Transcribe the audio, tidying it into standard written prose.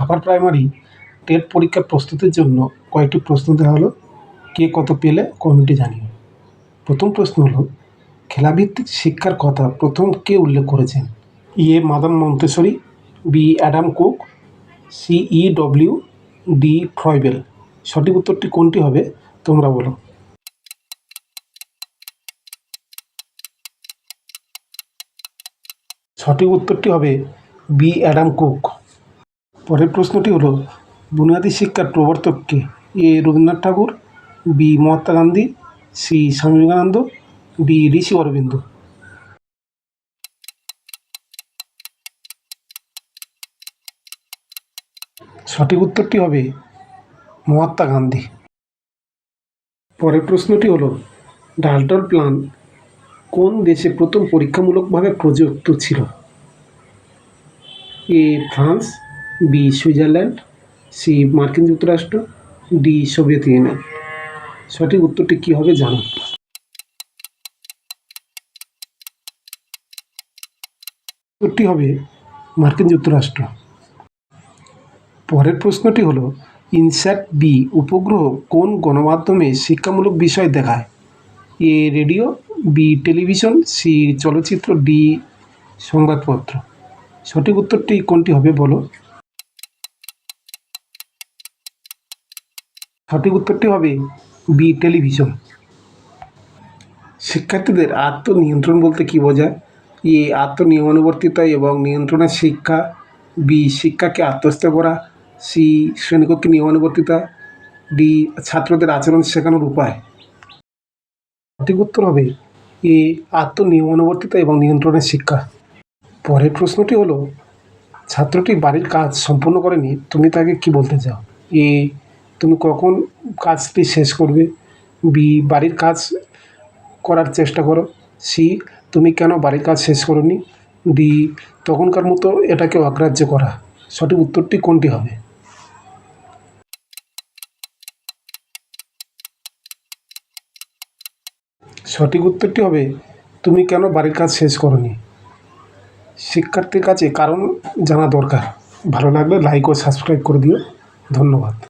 Upper primary TET পরীক্ষার প্রস্তুতির জন্য কয়েকটি প্রশ্ন দেওয়া হলো। কে কত পেলে কমেন্টে জানিও। প্রথম প্রশ্ন হলো, খেলাভিত্তিক শিক্ষার কথা প্রথম কে উল্লেখ করেছেন? A mother Montessori, B Adam Cook, C W, D Froebel. সঠিক উত্তরটি কোনটি হবে তোমরা বলো। সঠিক উত্তরটি হবে বি অ্যাডাম কুক। পরের প্রশ্নটি হলো, বুনিয়াদী শিক্ষার প্রবর্তক কে? এ রবীন্দ্রনাথ ঠাকুর, B Mahatma Gandhi, C Swami Vivekananda, D ঋষি অরবিন্দ। সঠিক উত্তরটি হবে মহাত্মা গান্ধী। পরের প্রশ্নটি হলো, ডাল্টন প্ল্যান কোন দেশে প্রথম পরীক্ষামূলকভাবে প্রযুক্ত ছিল? A France, B Switzerland, C মার্কিন যুক্তরাষ্ট্র, ডি সোভিয়েত ইউনিয়ন। সঠিক উত্তরটি কী হবে জানো। উত্তরটি হবে মার্কিন যুক্তরাষ্ট্র। পরের প্রশ্নটি হলো, ইনস্যাট বি উপগ্রহ কোন গণমাধ্যমে শিক্ষামূলক বিষয় দেখায়? এ রেডিও, বি টেলিভিশন, সি চলচ্চিত্র, ডি সংবাদপত্র। সঠিক উত্তরটি কোনটি হবে বলো। সঠিক উত্তরটি হবে বি টেলিভিশন। শিক্ষার্থীদের আত্মনিয়ন্ত্রণ বলতে কী বোঝায়? এ আত্মনিয়মানুবর্তিতা এবং নিয়ন্ত্রণের শিক্ষা, বি শিক্ষাকে আত্মস্থ করা, সি শ্রেণীকক্ষে নিয়মানুবর্তিতা, ডি ছাত্রদের আচরণ শেখানোর উপায়। সঠিক উত্তর হবে এ আত্মনিয়মানুবর্তিতা এবং নিয়ন্ত্রণের শিক্ষা। পরের প্রশ্নটি হলো, ছাত্রটি বাড়ির কাজ সম্পূর্ণ করেনি, তুমি তাকে কি বলতে চাও? এ তুমি কখন কাজটি শেষ করবে, বি বাড়ির কাজ করার চেষ্টা করো, সি তুমি কেন বাড়ির কাজ শেষ করোনি, ডি তখনকার মতো এটাকে অগ্রাহ্য করা। সঠিক উত্তরটি কোনটি হবে? সঠিক উত্তরটি হবে তুমি কেন বাড়ির কাজ শেষ করোনি। শিক্ষার্থীর কাছে কারণ জানা দরকার। ভালো লাগলে লাইক ও সাবস্ক্রাইব করে দিও। ধন্যবাদ।